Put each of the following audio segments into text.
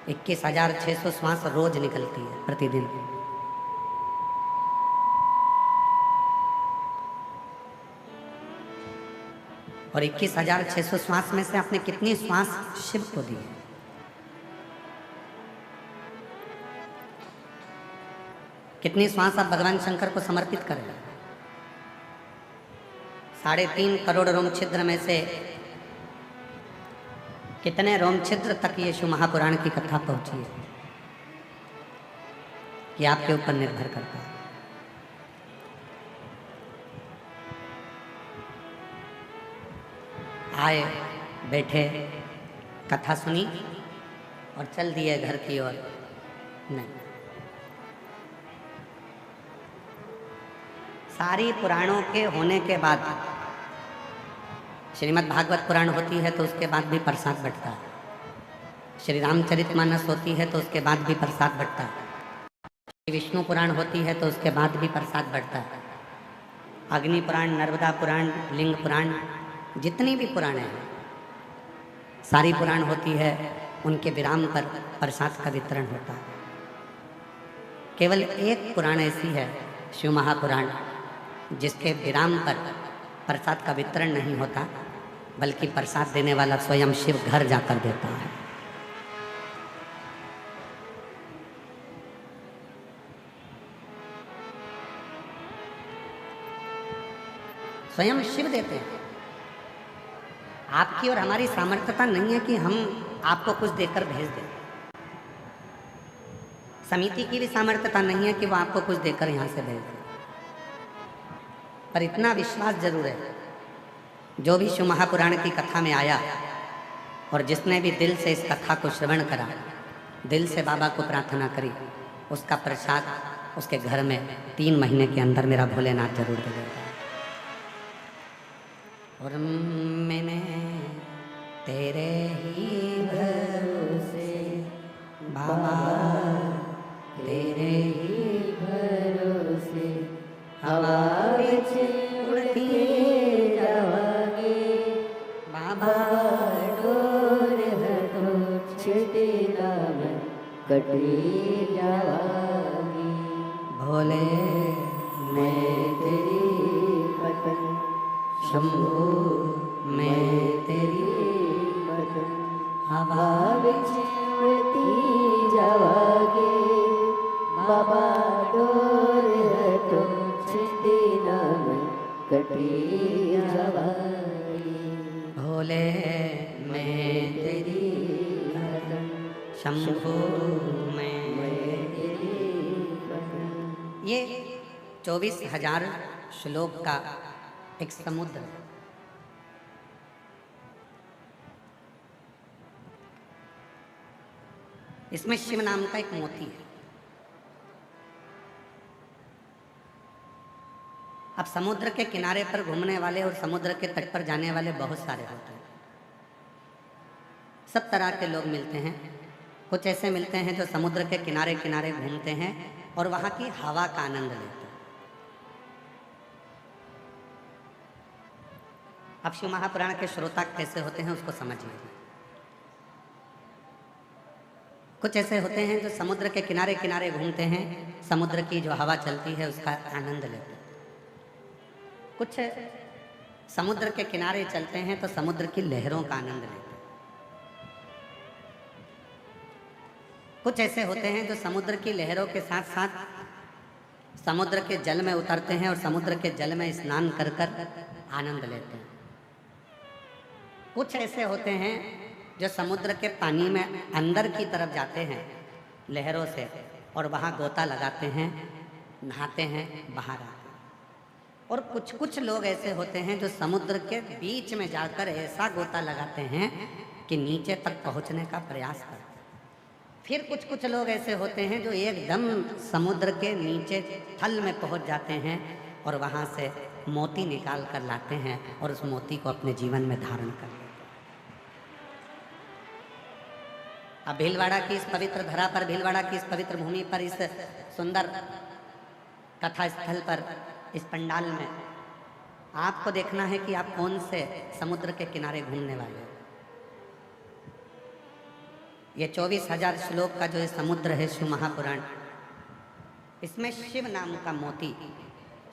21,600 श्वास रोज निकलती है प्रतिदिन। और 21,600 श्वास में से आपने कितनी श्वास शिव को दी है? कितनी श्वास आप भगवान शंकर को समर्पित करें? 3.5 करोड़ रोम छिद्र में से कितने रोम छिद्र तक ये शिव महापुराण की कथा पहुंची है, कि आपके ऊपर निर्भर करता है। आए, बैठे, कथा सुनी और चल दिए घर की ओर। नहीं, सारी पुराणों के होने के बाद, श्रीमद् भागवत पुराण होती है तो उसके बाद भी प्रसाद बंटता है, श्री रामचरितमानस होती है तो उसके बाद भी प्रसाद बंटता है, श्री विष्णु पुराण होती है तो उसके बाद भी प्रसाद बंटता है, अग्नि पुराण, नर्मदा पुराण, लिंग पुराण, जितनी भी पुराण हैं, सारी पुराण होती है, उनके विराम पर प्रसाद का वितरण होता है। केवल एक पुराण ऐसी है, शिव महापुराण, जिसके विराम पर प्रसाद का वितरण नहीं होता, बल्कि प्रसाद देने वाला स्वयं शिव घर जाकर देता है। स्वयं शिव देते हैं। आपकी और हमारी सामर्थ्यता नहीं है कि हम आपको कुछ देकर भेज दें। समिति की भी सामर्थ्यता नहीं है कि वो आपको कुछ देकर यहाँ से भेज दें। पर इतना विश्वास जरूर है, जो भी शिव महापुराण की कथा में आया और जिसने भी दिल से इस कथा को श्रवण करा, दिल से बाबा को प्रार्थना करी, उसका प्रसाद उसके घर में 3 महीने के अंदर मेरा भोलेनाथ जरूर दे देगा। और मैंने तेरे ही भरोसे बाबा, तेरे ही भरोसे हवा बिच उड़ती जावागे बाबा, डोर हटो छिड़ती नाम कटी जावागी। भोले मैं तेरी पतन, शंभू मैं तेरी पतन, हवा बिच उड़ती जावागे बाबा, डोर हटो छिड़ती नाम कटी जावागी। भोले मैं तेरी पतन, शंभू मैं तेरी पतन। ये 24,000 श्लोक का एक समुद्र, इसमें शिव नाम का एक मोती है। अब समुद्र के किनारे पर घूमने वाले और समुद्र के तट पर जाने वाले बहुत सारे होते हैं। सब तरह के लोग मिलते हैं। कुछ ऐसे मिलते हैं जो समुद्र के किनारे किनारे घूमते हैं और वहाँ की हवा का आनंद लेते हैं। अब शिव महापुराण के श्रोता कैसे होते हैं उसको समझिए। कुछ ऐसे होते हैं जो समुद्र के किनारे किनारे घूमते हैं, समुद्र की जो हवा चलती है उसका आनंद लेते हैं। कुछ समुद्र के किनारे चलते हैं तो समुद्र की लहरों का आनंद लेते हैं। कुछ ऐसे होते हैं जो समुद्र की लहरों के साथ साथ समुद्र के जल में उतरते हैं और समुद्र के जल में स्नान कर कर आनंद लेते हैं। कुछ ऐसे होते हैं जो समुद्र के पानी में अंदर की तरफ जाते हैं लहरों से और वहाँ गोता लगाते हैं, नहाते हैं, बाहर आते हैं। और कुछ कुछ लोग ऐसे होते हैं जो समुद्र के बीच में जाकर ऐसा गोता लगाते हैं कि नीचे तक पहुँचने का प्रयास करते हैं। फिर कुछ कुछ लोग ऐसे होते हैं जो एकदम समुद्र के नीचे थल में पहुँच जाते हैं और वहाँ से मोती निकाल कर लाते हैं और उस मोती को अपने जीवन में धारण कर लेते हैं। अब भीलवाड़ा की इस पवित्र धरा पर, भीलवाड़ा की इस पवित्र भूमि पर, इस सुंदर कथा स्थल पर, इस पंडाल में आपको देखना है कि आप कौन से समुद्र के किनारे घूमने वाले हो। ये 24,000 श्लोक का जो ये समुद्र है शिव महापुराण, इसमें शिव नाम का मोती,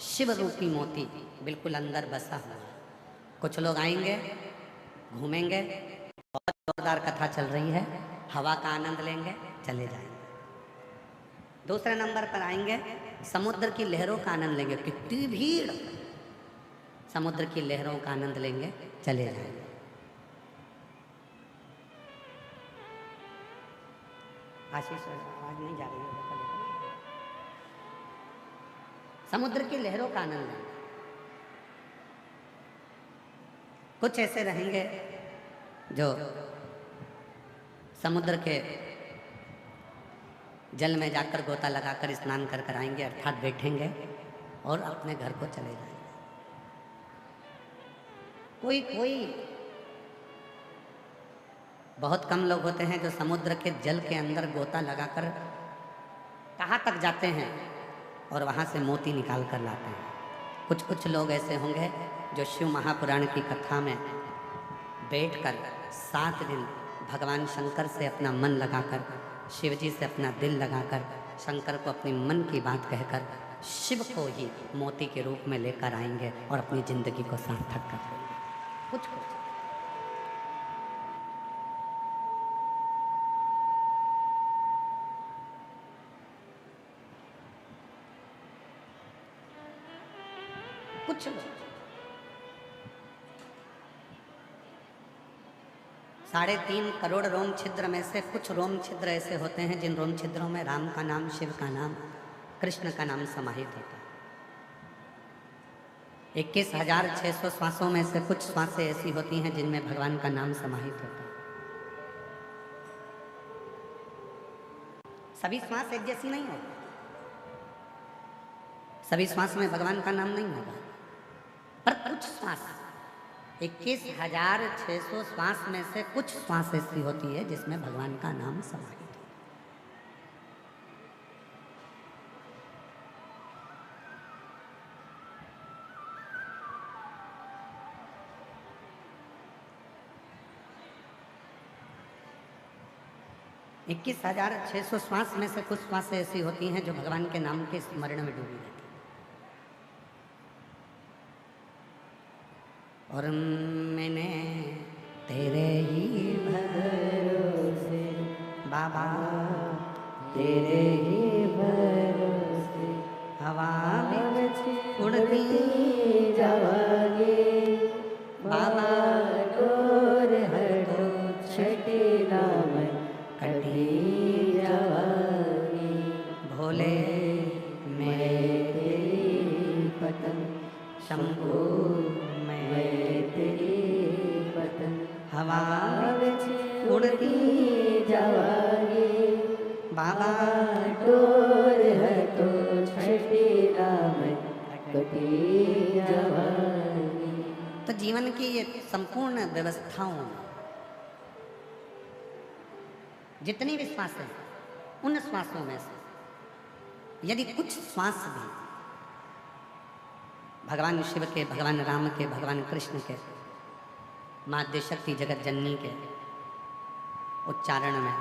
शिव रूपी मोती बिल्कुल अंदर बसा हुआ है। कुछ लोग आएंगे, घूमेंगे, बहुत जोरदार कथा चल रही है, हवा का आनंद लेंगे, चले जाएंगे। दूसरे नंबर पर आएंगे, समुद्र की लहरों का आनंद लेंगे, कितनी भीड़, समुद्र की लहरों का आनंद लेंगे, चले जाएंगे। आशीष आवाज नहीं जा रही है, समुद्र की लहरों का आनंद लेंगे। कुछ ऐसे रहेंगे जो समुद्र के जल में जाकर गोता लगाकर स्नान कर कर आएंगे, अर्थात बैठेंगे और अपने घर को चले जाएंगे। कोई बहुत कम लोग होते हैं जो समुद्र के जल के अंदर गोता लगाकर कहाँ तक जाते हैं और वहाँ से मोती निकाल कर लाते हैं। कुछ लोग ऐसे होंगे जो शिव महापुराण की कथा में बैठकर 7 दिन भगवान शंकर से अपना मन लगाकर, शिव जी से अपना दिल लगाकर, शंकर को अपनी मन की बात कहकर शिव को ही मोती के रूप में लेकर आएंगे और अपनी जिंदगी को सार्थक कर देंगे। कुछ लोग 3.5 करोड़ रोम छिद्र में से कुछ रोम छिद्र ऐसे होते हैं जिन रोम छिद्रों में राम का नाम, शिव का नाम, कृष्ण का नाम समाहित होता है। 21,600 श्वासों में से कुछ श्वासें ऐसी होती हैं जिनमें भगवान का नाम समाहित होता है। सभी श्वास एक जैसी नहीं होगी, सभी श्वास में भगवान का नाम नहीं होगा, पर कुछ श्वास, 21,600 श्वास में से कुछ श्वास ऐसी होती है जिसमें भगवान का नाम समाहित है। इक्कीस 21,600 श्वास में से कुछ श्वास ऐसी होती हैं जो भगवान के नाम के स्मरण में डूबी रहती है। और मैंने तेरे ही भरोसे बाबा, तेरे ही भरोसे हवा में उड़ती जावागे बाबा, डोर हटो छठी राम कटी जावागे। भोले मैं तेरी पतंग, शंभू हवा में उड़ती जावागे बाबा, डोर हटो छठी राम कटी जावागे। तो जीवन की ये संपूर्ण व्यवस्थाओं, जितनी भी श्वास है, उन श्वासों में से यदि कुछ श्वास भी भगवान शिव के, भगवान राम के, भगवान कृष्ण के, माँ शक्ति जगत जननी के उच्चारण में,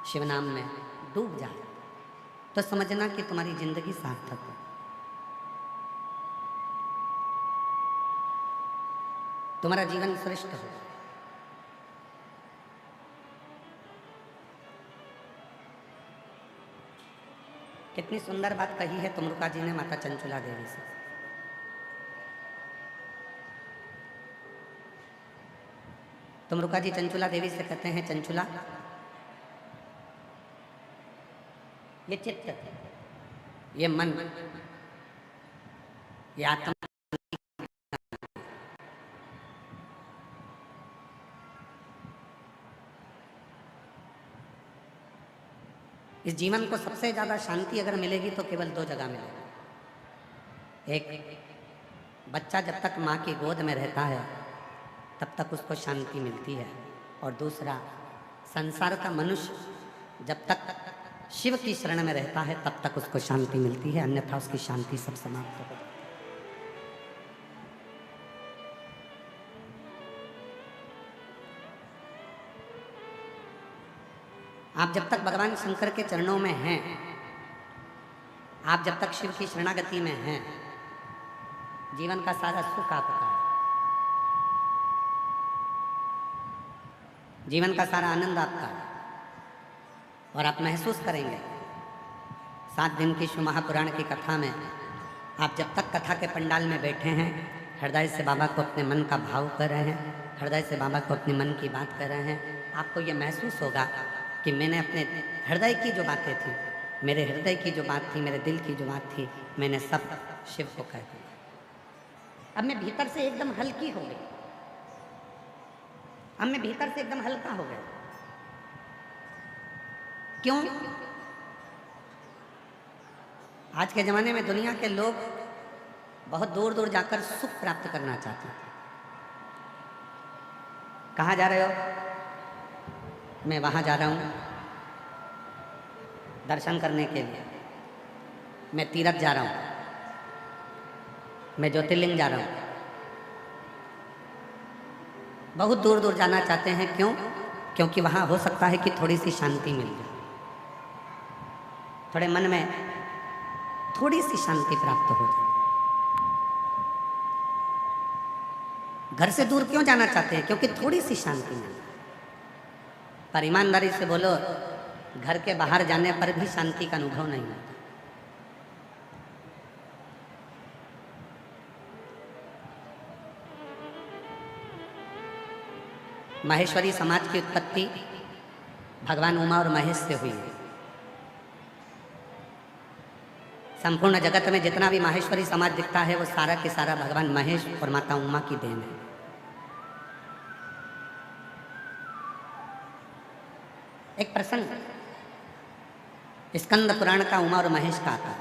शिव नाम में डूब जाए तो समझना कि तुम्हारी जिंदगी सार्थक है, तुम्हारा जीवन श्रेष्ठ हो। कितनी सुंदर बात कही है तुमरुका जी ने माता चंचुला देवी से। तुमरुका जी चंचुला देवी से कहते हैं, चंचुला ये चित्त, ये मन, ये आत्मा, इस जीवन को सबसे ज्यादा शांति अगर मिलेगी तो केवल 2 जगह मिलेगी। एक, बच्चा जब तक माँ की गोद में रहता है तब तक उसको शांति मिलती है, और दूसरा, संसार का मनुष्य जब तक शिव की शरण में रहता है तब तक उसको शांति मिलती है, अन्यथा उसकी शांति सब समाप्त हो जाती है। आप जब तक भगवान शंकर के चरणों में हैं, आप जब तक शिव की शरणागति में हैं, जीवन का सारा सुख आपका है, जीवन का सारा आनंद आपका है। और आप महसूस करेंगे 7 दिन की शिव महापुराण की कथा में, आप जब तक कथा के पंडाल में बैठे हैं, हृदय से बाबा को अपने मन का भाव कर रहे हैं, हृदय से बाबा को अपने मन की बात कर रहे हैं, आपको ये महसूस होगा कि मैंने अपने हृदय की जो बातें थी, मेरे हृदय की जो बात थी, मेरे दिल की जो बात थी, मैंने सब शिव को कह दी। अब मैं भीतर से एकदम हल्की हो गई, अब मैं भीतर से एकदम हल्का हो गया। क्यों? आज के ज़माने में दुनिया के लोग बहुत दूर दूर जाकर सुख प्राप्त करना चाहते हैं। कहाँ जा रहे हो? मैं वहाँ जा रहा हूँ दर्शन करने के लिए, मैं तीर्थ जा रहा हूँ, मैं ज्योतिर्लिंग जा रहा हूँ। बहुत दूर दूर जाना चाहते हैं। क्यों? क्योंकि वहाँ हो सकता है कि थोड़ी सी शांति मिल जाए, थोड़े मन में थोड़ी सी शांति प्राप्त हो जाए। घर से दूर क्यों जाना चाहते हैं? क्योंकि थोड़ी सी शांति मिल जाए। पर ईमानदारी से बोलो, घर के बाहर जाने पर भी शांति का अनुभव नहीं होता। माहेश्वरी समाज की उत्पत्ति भगवान उमा और महेश से हुई है। संपूर्ण जगत में जितना भी माहेश्वरी समाज दिखता है, वो सारा के सारा भगवान महेश और माता उमा की देन है। एक प्रसंग स्कंद पुराण का उमा और महेश का आता है।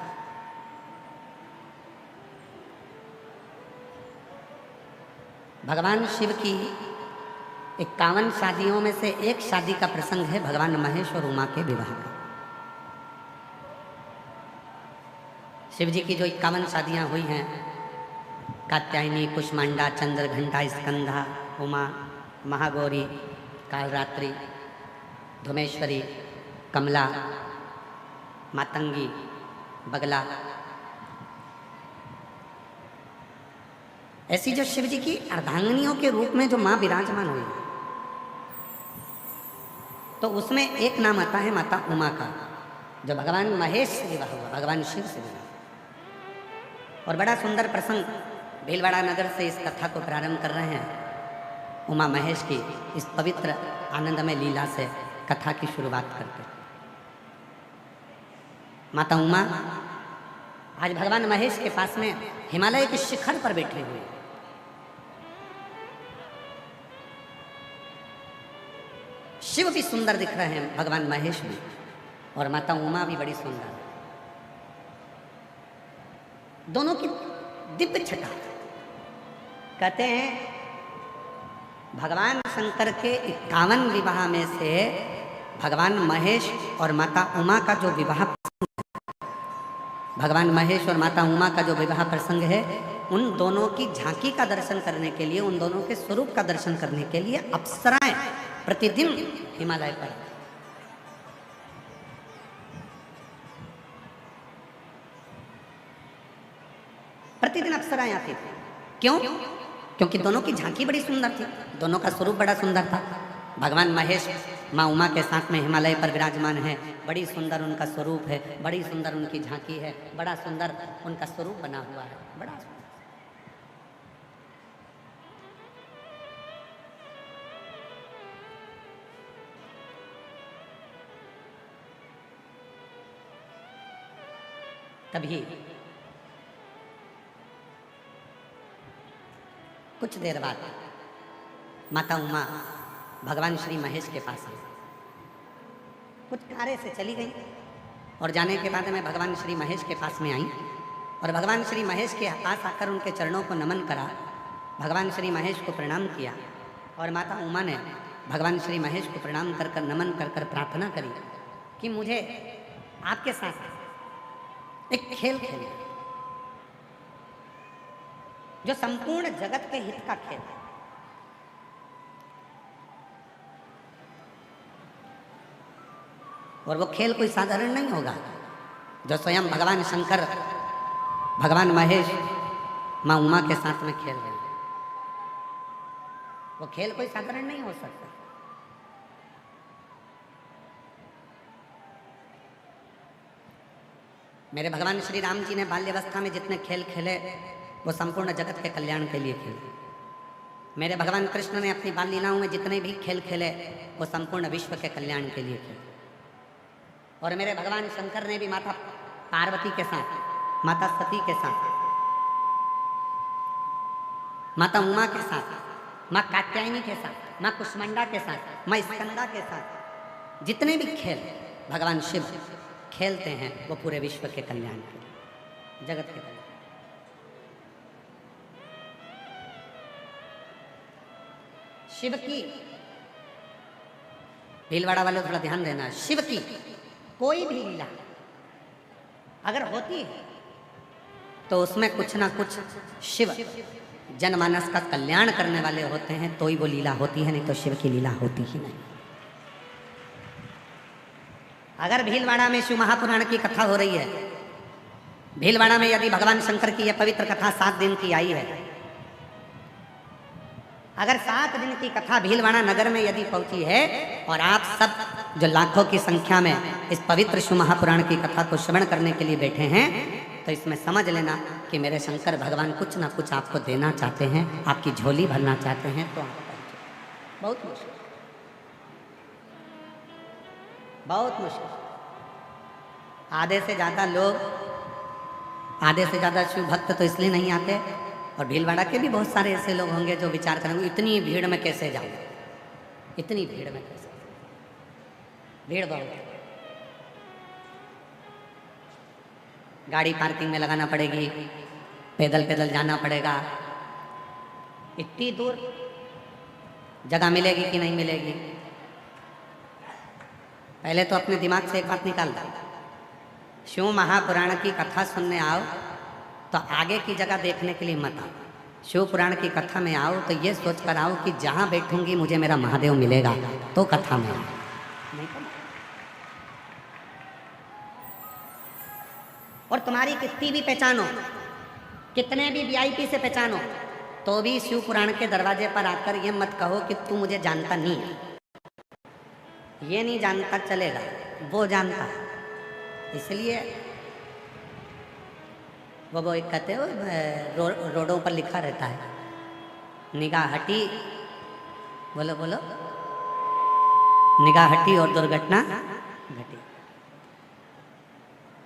भगवान शिव की 51 शादियों में से एक शादी का प्रसंग है भगवान महेश और उमा के विवाह का। शिव जी की जो 51 शादियां हुई हैं, कात्यायनी, कुष्मांडा, चंद्रघंटा, स्कंधा, उमा, महागौरी, कालरात्रि, धुमेश्वरी, कमला, मातंगी, बगला, ऐसी जो शिव जी की अर्धांगिनियों के रूप में जो मां विराजमान हुई, तो उसमें एक नाम आता है माता उमा का, जो भगवान महेश से विवाह हुआ, भगवान शिव से विवाह। और बड़ा सुंदर प्रसंग, भीलवाड़ा नगर से इस कथा को प्रारंभ कर रहे हैं। उमा महेश की इस पवित्र आनंदमय लीला से कथा की शुरुआत करते। माता उमा आज भगवान महेश के पास में हिमालय के शिखर पर बैठे हुए। शिव भी सुंदर दिख रहे हैं, भगवान महेश भी, और माता उमा भी बड़ी सुंदर है। दोनों की दिव्य छटा। कहते हैं भगवान शंकर के 51 विवाह में से भगवान महेश और माता उमा का जो विवाह, भगवान महेश और माता उमा का जो विवाह प्रसंग है, उन दोनों की झांकी का दर्शन करने के लिए, उन दोनों के स्वरूप का दर्शन करने के लिए अप्सराएं प्रतिदिन हिमालय पर। प्रतिदिन अप्सराएं आती थी। क्यों? क्योंकि दोनों की झांकी बड़ी सुंदर थी, दोनों का स्वरूप बड़ा सुंदर था। भगवान महेश माँ उमा के साथ में हिमालय पर विराजमान है, बड़ी सुंदर उनका स्वरूप है, बड़ी सुंदर उनकी झांकी है, बड़ा सुंदर उनका स्वरूप बना हुआ है, बड़ा सुंदर। तभी कुछ देर बाद माता उमा भगवान श्री महेश के पास आई, कुछ कार्य से चली गई, और जाने के बाद में भगवान श्री महेश के पास में आई और भगवान श्री महेश के पास आकर उनके चरणों को नमन करा, भगवान श्री महेश को प्रणाम किया। और माता उमा ने भगवान श्री महेश को प्रणाम कर कर, नमन कर कर प्रार्थना करी कि मुझे आपके साथ एक खेल खेलना, जो संपूर्ण जगत के हित का खेल है। और वो खेल कोई साधारण नहीं होगा जो स्वयं भगवान शंकर, भगवान महेश, माँ उमा के साथ में खेल रहे हैं। वो खेल कोई साधारण नहीं हो सकता। मेरे भगवान श्री राम जी ने बाल्यावस्था में जितने खेल खेले वो संपूर्ण जगत के कल्याण के लिए खेले। मेरे भगवान कृष्ण ने अपनी बाल लीलाओं में जितने भी खेल खेले वो संपूर्ण विश्व के कल्याण के लिए खेले। और मेरे भगवान शंकर ने भी माता पार्वती के साथ, माता सती के साथ, माता उमा के साथ, माँ कात्यायनी के साथ, माँ कुष्मांडा के साथ, माँ स्कंदा के साथ जितने भी खेल भगवान शिव खेलते हैं वो पूरे विश्व के कल्याण के लिए, जगत के कल्याण। शिव की, भीलवाड़ा वाले थोड़ा ध्यान देना, शिव की कोई भी लीला अगर होती है तो उसमें कुछ ना कुछ शिव जनमानस का कल्याण करने वाले होते हैं, तो ही वो लीला होती है, नहीं तो शिव की लीला होती ही नहीं। अगर भीलवाड़ा में शिव महापुराण की कथा हो रही है, भीलवाड़ा में यदि भगवान शंकर की यह पवित्र कथा 7 दिन की आई है, अगर 7 दिन की कथा भीलवाड़ा नगर में यदि पहुंची है और आप सब जो लाखों की संख्या में इस पवित्र शिव महापुराण की कथा को श्रवण करने के लिए बैठे हैं, तो इसमें समझ लेना कि मेरे शंकर भगवान कुछ ना कुछ आपको देना चाहते हैं, आपकी झोली भरना चाहते हैं। तो बहुत मुश्किल, बहुत मुश्किल। आधे से ज़्यादा लोग, आधे से ज़्यादा शिव भक्त तो इसलिए नहीं आते, और भीलवाड़ा के भी बहुत सारे ऐसे लोग होंगे जो विचार करेंगे इतनी भीड़ में कैसे जाऊँ, इतनी भीड़ में कैसे, भीड़ बहुत, गाड़ी पार्किंग में लगाना पड़ेगी, पैदल पैदल जाना पड़ेगा, इतनी दूर जगह मिलेगी कि नहीं मिलेगी। पहले तो अपने दिमाग से एक बात निकाल दो, शिव महापुराण की कथा सुनने आओ तो आगे की जगह देखने के लिए मत आओ। शिव पुराण की कथा में आओ तो ये सोच कर आओ कि जहाँ बैठूंगी मुझे मेरा महादेव मिलेगा, तो कथा में आओ। नहीं तो और तुम्हारी कितनी भी पहचानो, कितने भी वीआईपी से पहचानो, तो भी शिव पुराण के दरवाजे पर आकर ये मत कहो कि तू मुझे जानता नहीं है। ये नहीं जानता चलेगा, वो जानता है। इसलिए वो एक कहते हो रोडों पर लिखा रहता है, निगाह हटी, बोलो बोलो, निगाह हटी और दुर्घटना घटी।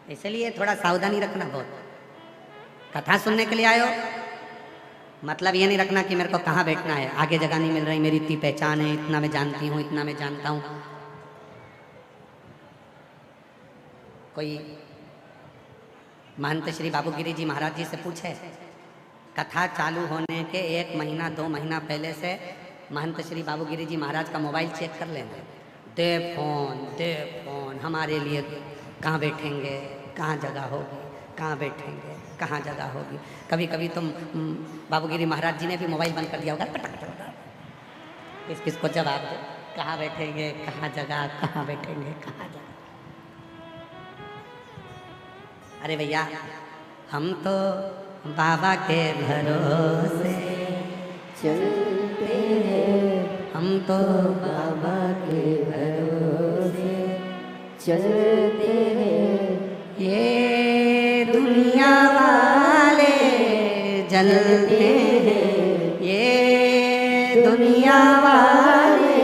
इसलिए थोड़ा सावधानी रखना बहुत। कथा सुनने के लिए आयो, मतलब ये नहीं रखना कि मेरे को कहाँ बैठना है, आगे जगह नहीं मिल रही, मेरी इतनी पहचान है, इतना मैं जानती हूँ, इतना मैं जानता हूँ। कोई महंत श्री बाबूगिरी जी महाराज जी से पूछे, कथा चालू होने के 1 महीना 2 महीना पहले से महंत श्री बाबूगिरी जी महाराज का मोबाइल चेक कर लेना, दे फोन, हमारे लिए कहाँ बैठेंगे, कहाँ जगह होगी, कहाँ बैठेंगे, कहाँ जगह होगी। कभी कभी तो बाबूगिरी महाराज जी ने भी मोबाइल बंद कर दिया होगा, किसको जवाब दे, कहाँ बैठेंगे, कहाँ जगह, कहाँ बैठेंगे, कहाँ जगह। अरे भैया, हम तो बाबा के भरोसे चलते हैं, हम तो बाबा के भरोसे चलते हैं। ये दुनिया वाले जलते हैं, ये दुनिया वाले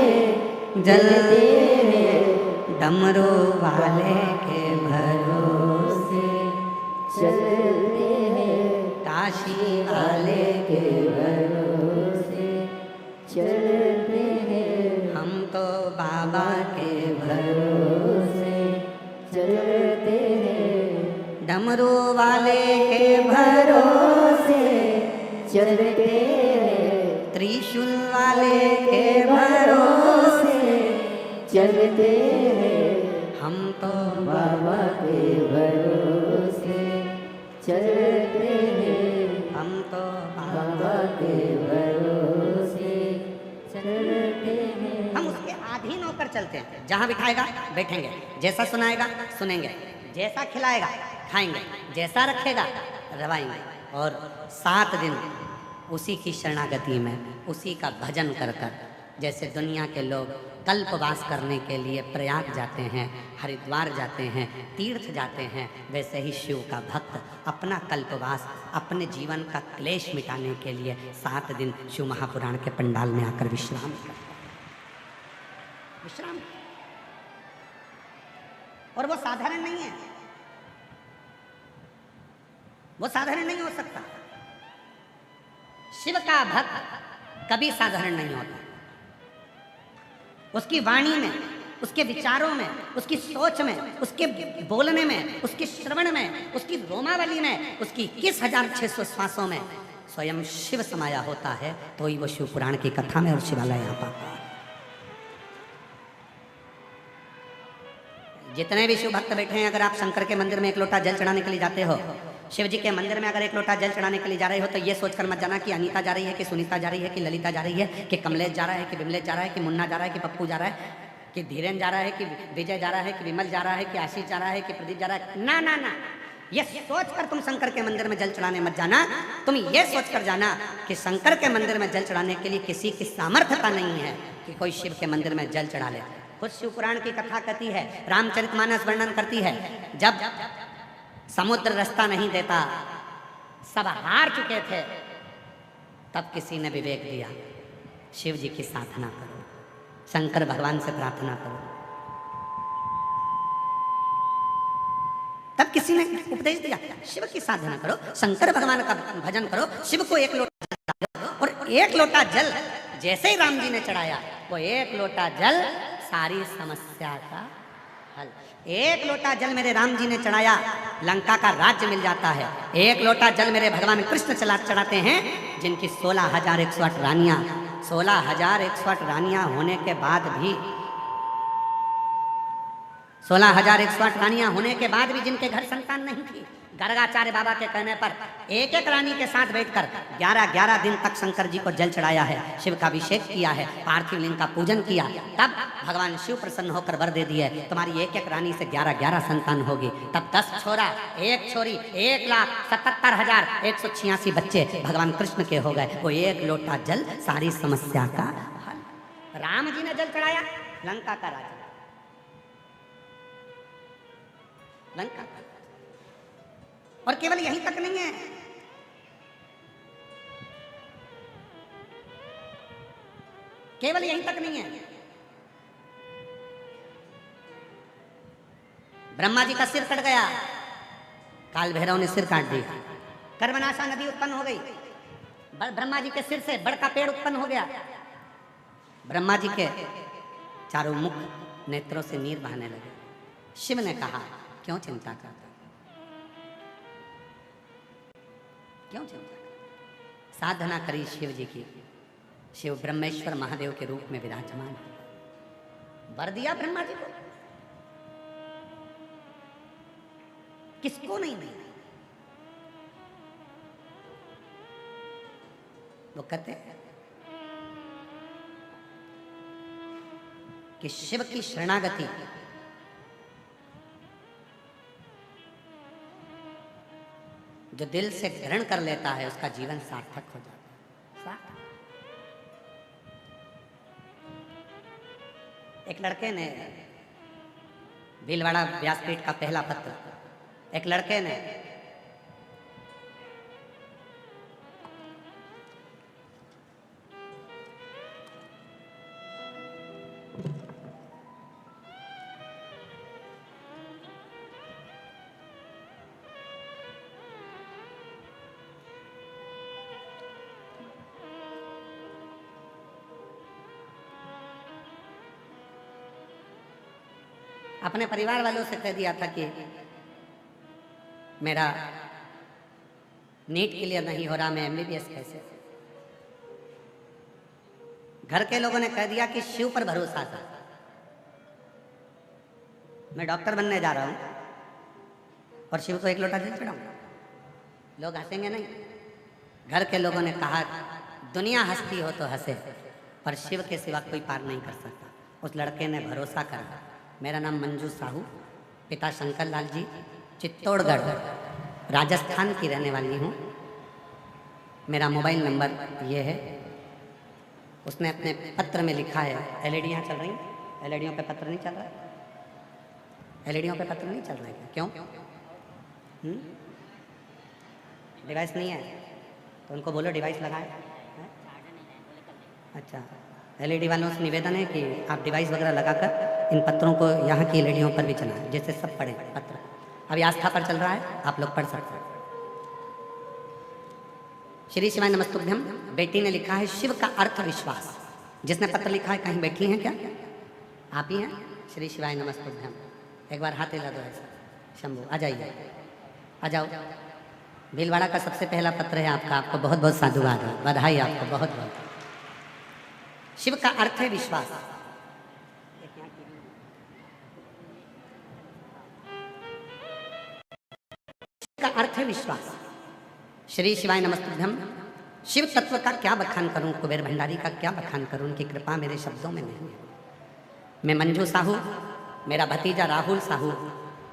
जलते हैं, डमरू वाले के भरोसे चलते हैं, काशी वाले के भरोसे चलते हैं। हम तो बाबा के भरोसे चलते हैं, डमरू वाले के भरोसे चलते हैं, त्रिशूल वाले के भरोसे चलते हैं। हम तो बाबा के भरोसे चलते हैं, हम तो बाबा के भरोसे चलते हैं। हम उसके अधीन होकर चलते हैं। जहां बिठाएगा बैठेंगे, जैसा सुनाएगा सुनेंगे, जैसा खिलाएगा खाएंगे, जैसा रखेगा रवाएंगे। और 7 दिन उसी की शरणागति में, उसी का भजन कर कर, जैसे दुनिया के लोग कल्पवास करने के लिए प्रयाग जाते हैं, हरिद्वार जाते हैं, तीर्थ जाते हैं, वैसे ही शिव का भक्त अपना कल्पवास, अपने जीवन का क्लेश मिटाने के लिए 7 दिन शिव महापुराण के पंडाल में आकर विश्राम करता है। विश्राम। और वो साधारण नहीं है, वो साधारण नहीं हो सकता। शिव का भक्त कभी साधारण नहीं होता। उसकी वाणी में, उसके विचारों में, उसकी सोच में, उसके बोलने में, उसके श्रवण में, उसकी रोमावली में, उसकी 21,600 श्वासों में स्वयं शिव समाया होता है, तो ही वो शिव पुराण की कथा में और शिवालय यहाँ पाता है। जितने भी शिव भक्त बैठे हैं, अगर आप शंकर के मंदिर में एक लोटा जल चढ़ाने के लिए जाते हो, शिव जी के मंदिर में अगर एक लोटा जल चढ़ाने के लिए जा रहे हो, तो ये सोचकर मत जाना कि अनीता जा रही है, कि सुनीता जा रही है, कि ललिता जा रही है, कि कमलेश जा रहा है, कि विमलेश जा रहा है, कि मुन्ना जा रहा है, कि पप्पू जा रहा है, कि धीरेन जा रहा है, कि विजय जा रहा है, कि विमल जा रहा है, कि आशीष जा रहा है, कि प्रदीप जा रहा है। ना ना ना, ये सोचकर तुम शंकर के मंदिर में जल चढ़ाने मत जाना। तुम ये सोचकर जाना कि शंकर के मंदिर में जल चढ़ाने के लिए किसी की सामर्थ्यता नहीं है कि कोई शिव के मंदिर में जल चढ़ा ले। खुद शिव पुराण की कथा कहती है, रामचरितमानस वर्णन करती है, जब समुद्र रास्ता नहीं देता, सब हार चुके थे, तब किसी ने विवेक दिया, शिव जी की साधना करो, शंकर भगवान से प्रार्थना करो। तब किसी ने उपदेश दिया, शिव की साधना करो, शंकर भगवान का भजन करो, शिव को एक लोटा जल। और एक लोटा जल जैसे ही राम जी ने चढ़ाया, वो एक लोटा जल सारी समस्या का हल। एक लोटा जल मेरे राम जी ने चढ़ाया, लंका का राज्य मिल जाता है। एक लोटा जल मेरे भगवान कृष्ण चढ़ाते हैं, जिनकी 16,108 रानियां, 16,108 रानियां होने के बाद भी, 16,108 रानियां होने के बाद भी जिनके घर संतान नहीं थी, गर्गाचार्य बाबा के कहने पर एक एक रानी के साथ बैठकर 11-11 दिन तक शंकर जी को जल चढ़ाया है, शिव का अभिषेक किया है, पार्थिव लिंग का पूजन किया। तब भगवान शिव प्रसन्न होकर वर दे दिए, तुम्हारी एक एक रानी से 11-11 संतान होगी। तब 10 छोरा 1 छोरी 1,77,186 बच्चे भगवान कृष्ण के हो गए। वो एक लोटा जल सारी समस्या का हल। राम जी ने जल चढ़ाया, लंका का राजा, लंका। और केवल यहीं तक नहीं है, केवल यहीं तक नहीं है, ब्रह्मा जी का सिर कट गया, काल भैरव ने सिर काट दिया, कर्मनाशा नदी उत्पन्न हो गई, ब्रह्मा जी के सिर से बड़ का पेड़ उत्पन्न हो गया। ब्रह्मा जी के चारों मुख नेत्रों से नीर बहने लगे। शिव ने कहा, क्यों चिंता करता, क्यों चिंता? साधना करी शिव जी की। शिव ब्रह्मेश्वर महादेव के रूप में विराजमान है। वर दिया ब्रह्मा जी को, किसको नहीं दिया? वो कहते कि शिव की शरणागति जो दिल से ग्रहण कर लेता है, उसका जीवन सार्थक हो जाता है। एक लड़के ने, भीलवाड़ा व्यासपीठ का पहला पत्र, एक लड़के ने अपने परिवार वालों से कह दिया था कि मेरा नीट क्लियर नहीं हो रहा, मैं एमबीबीएस कैसे। घर के लोगों ने कह दिया कि शिव पर भरोसा था, मैं डॉक्टर बनने जा रहा हूं और शिव को एक लोटा जल चढ़ाऊंगा। लोग हंसेंगे नहीं। घर के लोगों ने कहा, दुनिया हंसती हो तो हंसे, पर शिव के सिवा कोई पार नहीं कर सकता। उस लड़के ने भरोसा करा। मेरा नाम मंजू साहू, पिता शंकर लाल जी, चित्तौड़गढ़ राजस्थान की रहने वाली हूँ। मेरा मोबाइल नंबर ये है। उसने अपने पत्र में लिखा है, एलईडियाँ चल रही, एलईडियों पे पत्र नहीं चल रहा, एलईडियों पे पत्र नहीं चल रहा है क्या? क्यों? डिवाइस नहीं है तो उनको बोलो डिवाइस लगाएं। अच्छा, एलईडी वालों से निवेदन है कि आप डिवाइस वगैरह लगाकर इन पत्रों को यहाँ की एलईडियों पर भी चलाएं, जैसे सब पढ़े पत्र। अभी आस्था पर चल रहा है, आप लोग पढ़ सकते हैं। श्री शिवाय नमस्तुभ्यम। बेटी ने लिखा है शिव का अर्थ विश्वास। जिसने पत्र लिखा है कहीं बैठी हैं क्या? आप ही हैं? श्री शिवाय नमस्तुभ्यम। एक बार हाथ हिला दो ऐसा। शंभू आ जाइए, आ जाओ। भीलवाड़ा का सबसे पहला पत्र है आपका, आपको बहुत बहुत साधुवाद, बधाई आपको बहुत बहुत। शिव का अर्थ है विश्वास। शिव का अर्थ है विश्वास। श्री शिवाय नमस्तुभ्यम। शिव तत्व का क्या बखान करूं, कुबेर भंडारी का क्या बखान करूं, उनकी कृपा मेरे शब्दों में नहीं है। मैं मंजू साहू, मेरा भतीजा राहुल साहू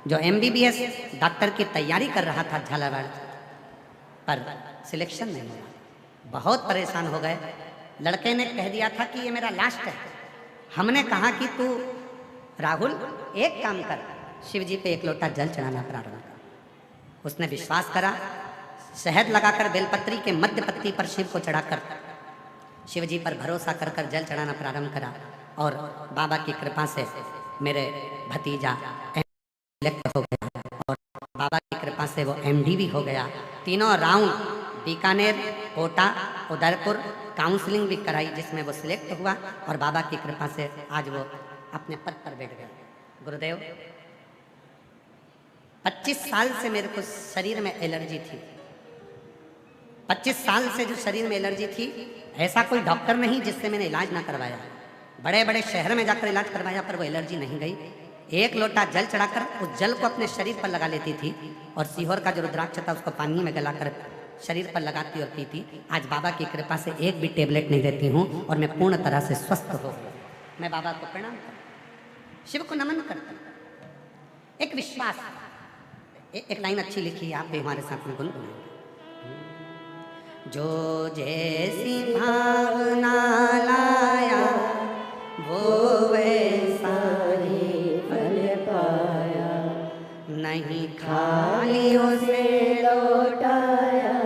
जो MBBS डॉक्टर की तैयारी कर रहा था झालावाड़, पर सिलेक्शन नहीं हुआ। बहुत परेशान हो गए। लड़के ने कह दिया था कि ये मेरा लास्ट है। हमने कहा कि तू राहुल एक काम कर, शिव जी पे एक लोटा जल चढ़ाना प्रारंभ कर। उसने विश्वास करा, शहद लगाकर बेलपत्री के मध्य पत्ती पर शिव को चढ़ाकर शिव जी पर भरोसा कर कर जल चढ़ाना प्रारंभ करा। और बाबा की कृपा से मेरे भतीजा सिलेक्ट हो गया और बाबा की कृपा से वो MD भी हो गया। तीनों राउंड बीकानेर, कोटा, उदयपुर काउंसलिंग भी कराई जिसमें वो सिलेक्ट हुआ और बाबा की कृपा से आज वो अपने पद पर बैठ गया। गुरुदेव, 25 साल से मेरे को शरीर में एलर्जी थी। 25 साल से जो शरीर में एलर्जी थी, ऐसा कोई डॉक्टर नहीं जिससे मैंने इलाज ना करवाया। बड़े बड़े शहर में जाकर इलाज करवाया पर वो एलर्जी नहीं गई। एक लोटा जल चढ़ाकर उस जल को अपने शरीर पर लगा लेती थी और सीहोर का जो रुद्राक्ष था उसको पानी में गलाकर शरीर पर लगाती और पीती। आज बाबा की कृपा से एक भी टेबलेट नहीं देती हूँ और मैं पूर्ण तरह से स्वस्थ हो गया। मैं बाबा को प्रणाम करता, शिव को नमन करता। एक विश्वास, एक लाइन अच्छी लिखी है, आप भी हमारे साथ में गुनगुनाएंगे। जो जैसी भावना लाया वो वैसा ही फल पाया, नहीं खाली उसे लौटाया,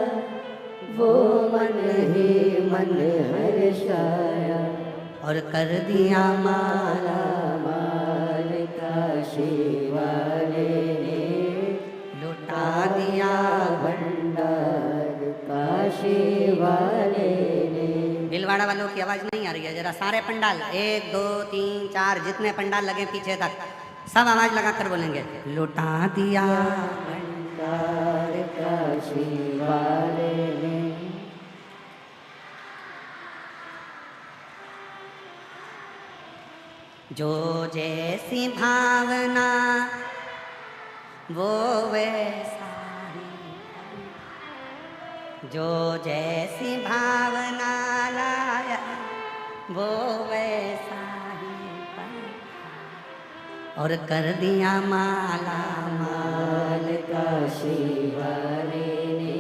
वो मन ही मन हर्षाया, और कर दिया माला माल काशी वाले ने, लुटा दिया भंडार काशी वाले ने। भीलवाड़ा वालों की आवाज नहीं आ रही है, जरा सारे पंडाल 1 2 3 4 जितने पंडाल लगे पीछे तक सब आवाज लगाकर बोलेंगे, लुटा दिया भंडार काशी वाले ने। जो जैसी भावना वो वैसा ही, जो जैसी भावना लाया वो वैसा ही और कर दिया माला माल काशी वाले ने,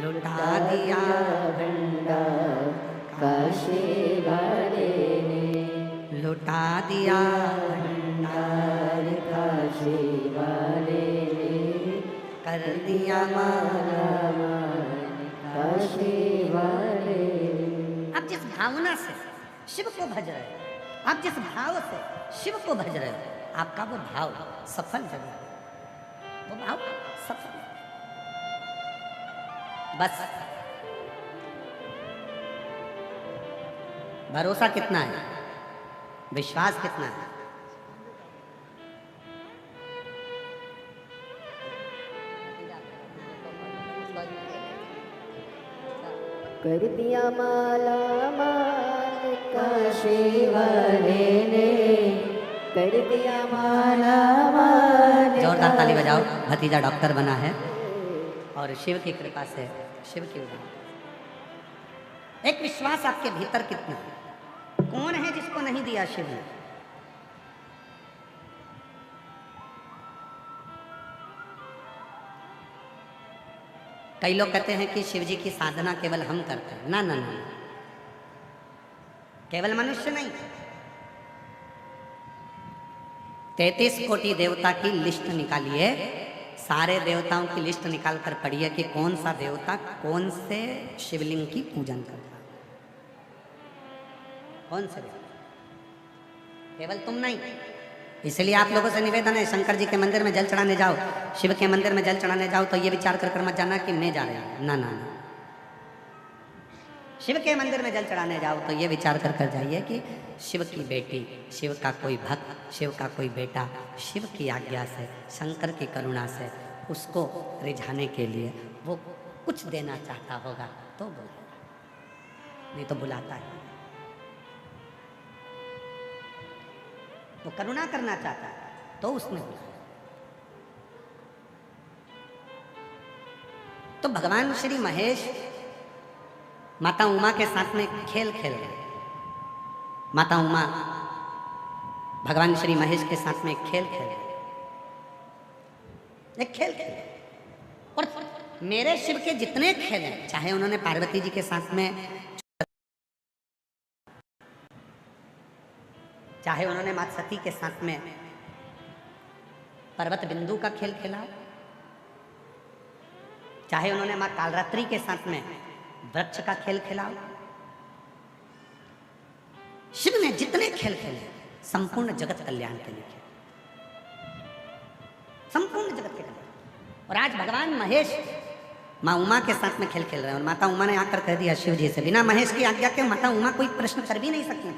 लुटा दिया भंडार काशी वाले ने, लुटा दिया भंडार काशी वाले ने, कर दिया माला काशी वाले। आप जिस भावना से शिव को भज रहे हो, आप जिस भाव से शिव को भज रहे हो, आपका वो भाव सफल जरूर है, वो भाव सफल। बस भरोसा कितना है, विश्वास कितना है। कर दिया माला माल काशी वाले ने, कर दिया माला माल। जोरदार ताली बजाओ, भतीजा डॉक्टर बना है और शिव की कृपा से शिव की उदाहरण। एक विश्वास आपके भीतर कितना है, कौन है जिसको नहीं दिया शिव ने? कई लोग कहते हैं कि शिव जी की साधना केवल हम करते हैं। ना ना ना, केवल मनुष्य नहीं, 33 कोटि देवता की लिस्ट निकालिए, सारे देवताओं की लिस्ट निकाल कर पढ़िए कि कौन सा देवता कौन से शिवलिंग की पूजन करता है, कौन से देवता, केवल तुम नहीं। इसलिए आप लोगों से निवेदन है, शंकर जी के मंदिर में जल चढ़ाने जाओ, शिव के मंदिर में जल चढ़ाने जाओ तो ये विचार कर मत जाना कि मैं जा रहा हूं, ना ना ना। शिव के मंदिर में जल चढ़ाने जाओ तो ये विचार कर जाइए कि शिव की बेटी, शिव का कोई भक्त, शिव का कोई बेटा, शिव की आज्ञा से, शंकर की करुणा से उसको रिझाने के लिए वो कुछ देना चाहता होगा तो बोलेगा, नहीं तो बुलाता है। वो करुणा करना चाहता है तो उसने बुलाया। तो भगवान श्री महेश माता उमा के साथ में खेल खेल रहे। माता उमा भगवान श्री महेश के साथ में खेल खेल रहे, एक खेल खेल। और मेरे शिव के जितने खेल हैं, चाहे उन्होंने पार्वती जी के साथ में, चाहे उन्होंने माता सती के साथ में पर्वत बिंदु का खेल खेला, चाहे उन्होंने मां कालरात्रि के साथ में वृक्ष का खेल खेला, शिव ने जितने खेल खेले संपूर्ण जगत कल्याण के लिए खेले, संपूर्ण जगत के कल्याण। और आज भगवान महेश माँ उमा के साथ में खेल खेल रहे हैं। और माता उमा ने आकर कह दिया शिव जी से, बिना महेश की आज्ञा के माता उमा कोई प्रश्न कर भी नहीं सकती।